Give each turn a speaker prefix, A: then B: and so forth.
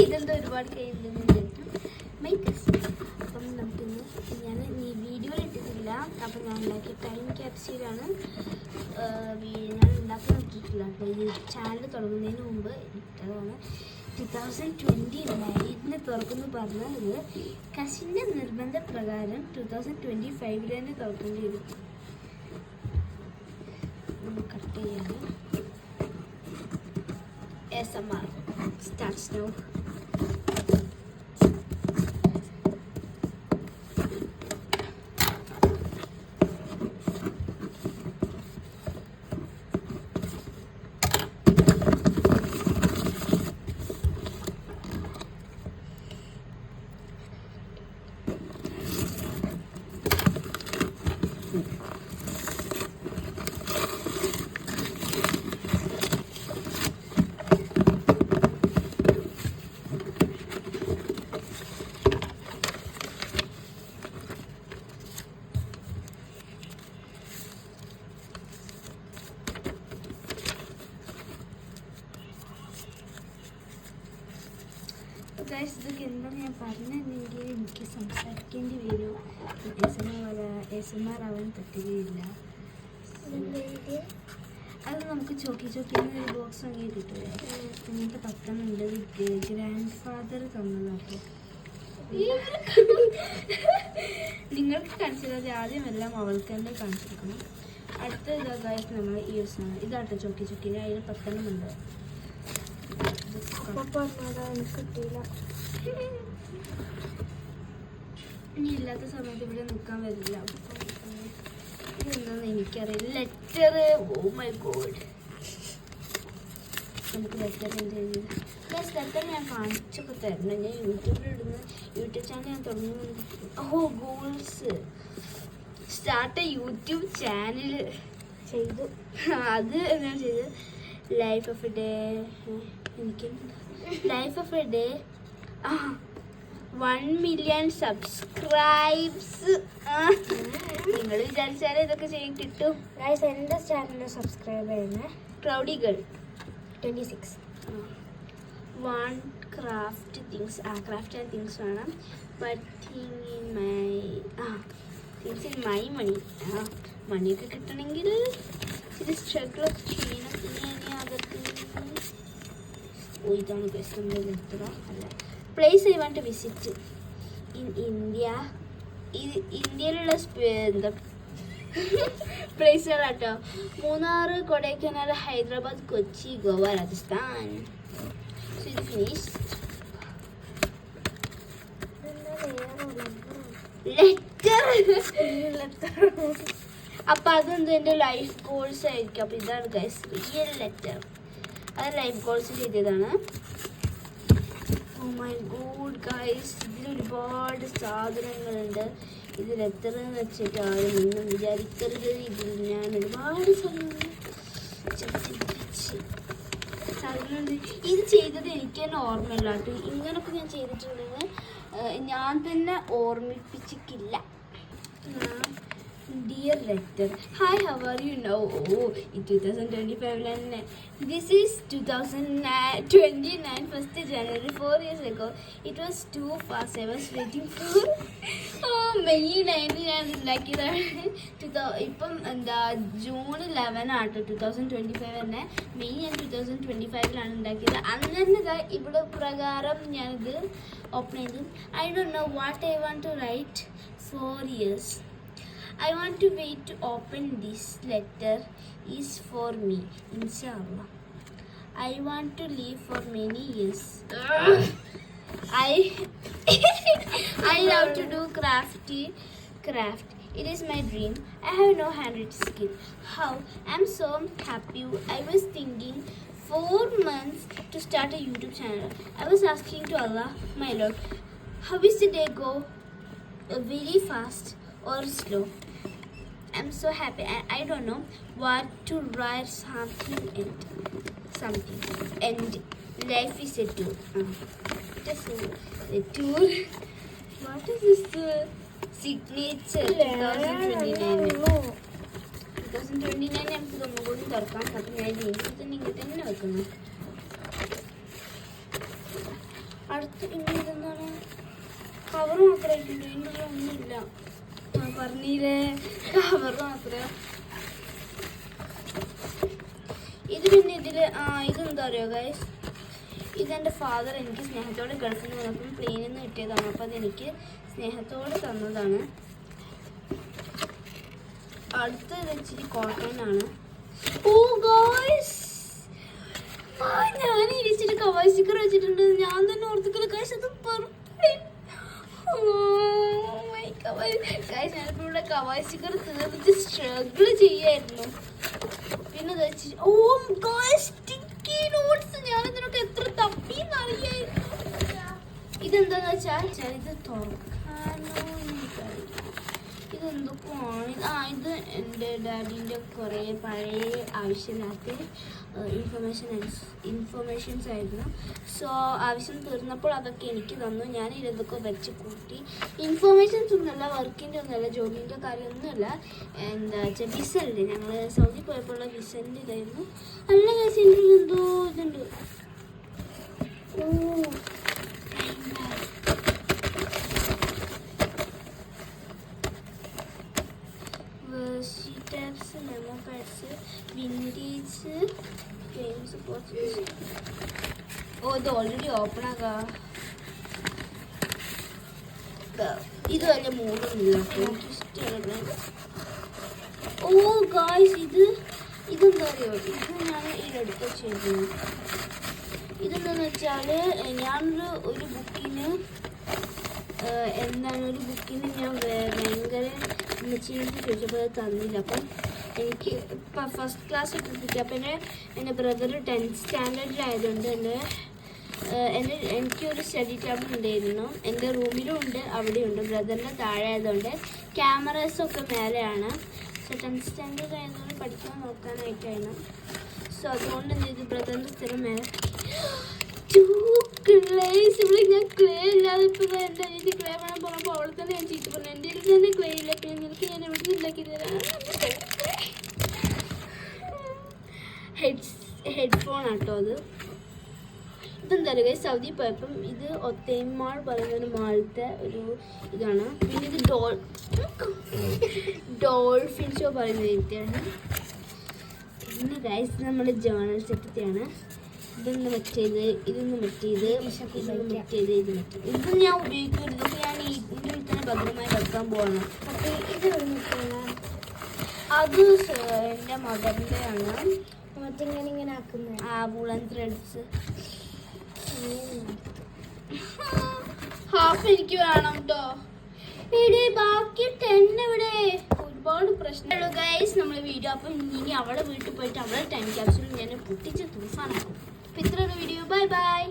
A: ഇതെന്താ ഒരുപാട് കഴിയുന്നുണ്ട് മൈ കസിൻ. അപ്പം നമുക്കിന്ന് ഞാൻ വീഡിയോയിൽ ഇട്ടിട്ടില്ല. അപ്പം ഞാൻ ഉണ്ടാക്കിയ ടൈം ക്യാപ്സ്യൂളാണ്. ഞാൻ ഉണ്ടാക്കാൻ നോക്കിയിട്ടില്ല കേട്ടോ. ഇത് ചാനൽ തുടങ്ങുന്നതിന് മുമ്പ് ഇട്ടതാണ്. 2029 തുറക്കുന്നു പറഞ്ഞത് കസിൻ്റെ നിർബന്ധപ്രകാരം 2025 തന്നെ തുറക്കേണ്ടി വരും. കട്ട് ചെയ്യാണ്. ASMR starts now. ഇതൊക്കെ എന്താണ് ഞാൻ പറഞ്ഞതെങ്കിൽ എനിക്ക് സംസാരിക്കേണ്ടി വരും. ASMR ആവാൻ പറ്റുകയില്ല. അത് നമുക്ക് ചോക്കി ഒരു ബോക്സ് വാങ്ങി കിട്ടുമേ. അങ്ങനത്തെ പത്തനുണ്ട്. Grand father തന്നതാട്ടോ. നിങ്ങൾക്ക് കാണിച്ചത് ആദ്യമെല്ലാം അവൾക്ക് തന്നെ കാണിച്ചിരിക്കണം. അടുത്ത ഇതായിട്ട് നമ്മൾ ഈ ഒരു സാധനം ഇതാട്ടോ ചോക്കി അതിൽ 10 ഉണ്ട്. കിട്ടിയില്ല. ഇനി ഇല്ലാത്ത സമയത്ത് ഇവിടെ നിൽക്കാൻ വരില്ല. ഇതെന്താന്ന് എനിക്കറിയില്ല. ലെറ്റർ. Oh my God. നമുക്ക് ലെറ്റർ ഞാൻ കാണിച്ചൊക്കെ തരണം. ഞാൻ യൂട്യൂബ് ചാനൽ ഞാൻ തുടങ്ങുന്നു. ഗോൾസ് സ്റ്റാർട്ട് യൂട്യൂബ് ചാനൽ ചെയ്തു. അത് ഞാൻ ചെയ്ത് ലൈഫ് ഓഫ് എ ഡേ. എനിക്ക് life of a day 1 million subscribes. നിങ്ങൾ വിചാരിച്ചാലേ ഇതൊക്കെ ചെയ്യാൻ കിട്ടും. എൻ്റെ ചാനൽ സബ്സ്ക്രൈബ് ചെയ്യുന്നത് cloudy girl 26. One craft things. Craft and things വേണം. But things in my money. മണിയൊക്കെ കിട്ടണമെങ്കിൽ ഇത് സ്ട്രഗിൾ ചെയ്യണം. ഇനി അതൊക്കെ ഇതാണ് നമ്മൾ നിർത്തുക. അല്ല place I want to visit in India. ഇന്ത്യയിലുള്ള എന്താ പ്ലേസുകളാട്ടോ. മൂന്നാർ, കൊടൈക്കനാൽ, ഹൈദരാബാദ്, കൊച്ചി, ഗോവ, രാജസ്ഥാൻ. സോ ഇത് ഫിനിഷ്. ലെറ്റർ. അപ്പം അതെന്തോ എൻ്റെ ലൈഫ് ഗോൾസ് ആയിരിക്കും. അപ്പം ഇതാണ് ഗൈസ് റിയൽ ലെറ്റർ. അത് ലൈഫ് ഗോൾസ് ചെയ്തതാണ്. ഓ മൈ ഗോഡ് ഗൈസ്, ഇതിൽ ഒരുപാട് സാധനങ്ങളുണ്ട്. ഇതിൽ എത്ര എന്ന് വെച്ചിട്ട് ആരും ഒന്നും വിചാരിക്കരുത്. ഇതിൽ ഞാൻ ഒരുപാട് സാധനങ്ങളുണ്ട്. ഇത് ചെയ്തത് എനിക്ക് തന്നെ ഓർമ്മയില്ല കേട്ടോ. ഇങ്ങനൊക്കെ ഞാൻ ചെയ്തിട്ടുണ്ടെങ്കിൽ ഞാൻ തന്നെ ഓർമ്മിപ്പിച്ചിട്ടില്ല. Dear letter, hi, how are you now? Oh, in 2025 this is 2029 1st January 4 years ago. It was too fast. I was waiting for May 9 ഞാൻ ഉണ്ടാക്കിയതാണ്. ഇപ്പം എന്താ June 11 ആട്ടോ 2025 തന്നെ. മെയ് ഞാൻ 2025 ഉണ്ടാക്കിയത്. അന്ന് തന്നെ ഇവിടെ പ്രകാരം ഞാനിത് ഓപ്പൺ ചെയ്തു. I don't know what I want to write. 4 years. I want to wait to open this letter is for me, inshallah. I want to live for many years. I love to do craft. It is my dream. I have no handwriting skill. How? I'm so happy. I was thinking 4 months to start a YouTube channel. I was asking to Allah, my Lord, how is the day go? Very fast or slow? I'm so happy. I don't know what to write. Something. And life is a tour. Just a tour. What is this? Signature 2029. 2029 നമുക്ക് ഒന്നുകൂടി തുറക്കാം. അപ്പം ഞാൻ ഇങ്ങോട്ട് തന്നെ വെക്കുന്നു. അടുത്ത് പിന്നെ ഇതെന്താണ് കവർ മാത്രമായിട്ടുണ്ട്, ഇതിൻ്റെ ഒന്നുമില്ല. ഞാൻ പറഞ്ഞില്ലേ കവർ മാത്രമേ. ഇത് പിന്നെ ഇതെന്താ പറയുക ഗൈസ്, ഇതെൻ്റെ ഫാദർ എനിക്ക് സ്നേഹത്തോടെ ഗൾഫിൽ നിന്ന് വന്നപ്പം പ്ലെയിനിൽ നിന്ന് കിട്ടിയതാണ്. അപ്പം അതെനിക്ക് സ്നേഹത്തോടെ തന്നതാണ്. അടുത്തത് ഇച്ചിരി കോട്ടനാണ്. ഓ ഗൈസ്, ഞാൻ ഇരിച്ചിട്ട് കവായ് സ്റ്റിക്കർ വെച്ചിട്ടുണ്ട്. ഞാൻ തന്നെ ഓർത്തിക്കില്ല ഗൈസ്, അത് ഗൈസ് ഞാനിപ്പോൾ ഇവിടെ കവായ് സ്റ്റിക്കർ തീർത്ത് സ്ട്രഗിൾ ചെയ്യായിരുന്നു. പിന്നെ ഓ ഗൈസ് സ്റ്റിക്കി നോട്ട്സ്, ഞാനിതിനൊക്കെ എത്ര തപ്പിന്നറിയായിരുന്നു. ഇതെന്താന്ന് വെച്ചാൽ ഇത് തുറക്കാനോ ഇതെന്തൊക്കെയാണ്. ഇത് എൻ്റെ ഡാഡീൻ്റെ കുറേ പഴയ ആവശ്യമില്ലാത്ത ഇൻഫർമേഷൻസ് ആയിരുന്നു. സോ ആവശ്യം തീർന്നപ്പോൾ അതൊക്കെ എനിക്ക് തന്നു. ഞാൻ ഇതൊക്കെ വെച്ച് കൂട്ടി. ഇൻഫർമേഷൻസ് ഒന്നുമല്ല, വർക്കിൻ്റെ ഒന്നുമല്ല, ജോബിൻ്റെ കാര്യമൊന്നുമല്ല. എന്താ വെച്ചാൽ വിസല്ലേ, ഞങ്ങൾ സൗദി പോയപ്പോഴുള്ള വിസൻ്റെ ഇതായിരുന്നു. നല്ല കേസിൽ എന്തോ ഇതുണ്ട്. Oh tabs, memo pads, vintage games. Oh ഇത് ഓൾറെഡി ഓപ്പൺ ആകാം. ഇത് വലിയ മൂടൊന്നുമില്ല, എനിക്കിഷ്ടമല്ല. ഓ ഗായ്സ് ഇതെന്താ അറിയോ, ഇത് ഞാൻ ഇതിലെടുത്ത് ചെയ്തു. ഇതെന്താന്ന് വെച്ചാൽ ഞാനൊരു ബുക്കിന് ഞാൻ ഭയങ്കര മെച്ചീരിയൽ ചോദിച്ചപ്പോൾ അത് തന്നില്ല. അപ്പം എനിക്ക് ഇപ്പം ഫസ്റ്റ് ക്ലാസ് കിട്ടി. അപ്പം എൻ്റെ ബ്രദർ 10th സ്റ്റാൻഡേർഡിലായതുകൊണ്ട് എനിക്കൊരു സ്റ്റഡി ടേബിൾ ഉണ്ടായിരുന്നു. എൻ്റെ റൂമിലും ഉണ്ട്, അവിടെയുണ്ട്. ബ്രദറിൻ്റെ താഴെ ആയതുകൊണ്ട് ക്യാമറാസൊക്കെ മേലെയാണ്. സോ 10th സ്റ്റാൻഡേർഡ് ആയതുകൊണ്ട് പഠിക്കാൻ നോക്കാനായിട്ടായിരുന്നു. സോ അതുകൊണ്ട് എന്ത് ചെയ്തു, ബ്രദറിൻ്റെ സ്ഥലം മേലെ ക്ലേസ്. ഇവിടെ ഞാൻ ക്ലേ ഇല്ലാതെ ഇപ്പം എൻ്റെ അനിയത്തി ക്ലേ വേണം പറഞ്ഞപ്പോൾ അവളെ തന്നെ ഞാൻ ചീത്ത പറഞ്ഞു. എൻ്റെ അടുത്ത് തന്നെ ക്ലേ ഇല്ല, നിനക്ക് ഞാൻ എവിടെ നിന്ന് ഉണ്ടാക്കി തരാം. ഹെഡ്ഫോൺ ആട്ടോ അത്. ഇതെന്താ പറയുക, സൗദി പോയപ്പം ഇത് ഒത്തൈമാൾ പറയുന്ന ഒരു മാളത്തെ ഒരു ഇതാണ്. പിന്നെ ഇത് ഡോൾഫിൻ ഷോ പറയുന്ന രീതിയാണ്. പിന്നെ ഗൈസ് നമ്മുടെ ജേണൽ സെറ്റത്തെയാണ്. ഇതൊന്ന് മറ്റേത്, ഇതൊന്ന് മറ്റേത്, ഇതൊന്ന് മറ്റേത്, ഇത് മറ്റേത്. ഇതൊന്നും ഞാൻ ഉപയോഗിക്കരുത്. ഇതൊക്കെ ഞാൻ ഇതിൻ്റെ ഉള്ളിൽ തന്നെ ഭദ്രമായി വെക്കാൻ പോകണം. ഇത് അത് എൻ്റെ മദറിൻ്റെ ആണ്. മറ്റിങ്ങനെ ആക്കുന്നത് വൂളൻ ത്രെഡ്സ്. ഹാഫ് എനിക്ക് വേണം കേട്ടോ. ഇവിടെ ബാക്കി 10 ഇവിടെ ഒരുപാട് പ്രശ്നമുള്ളൂ ഗൈസ് നമ്മൾ വീഡിയോ. അപ്പം ഇനി അവളെ വീട്ടിൽ പോയിട്ട് അവളെ ടൈം ക്യാപ്സ്യൂൾ ഞാൻ പൊട്ടിച്ച് തൂഫാനാക്കും. അപ്പോൾ ഇത്രയുള്ള വീഡിയോ. Bye bye.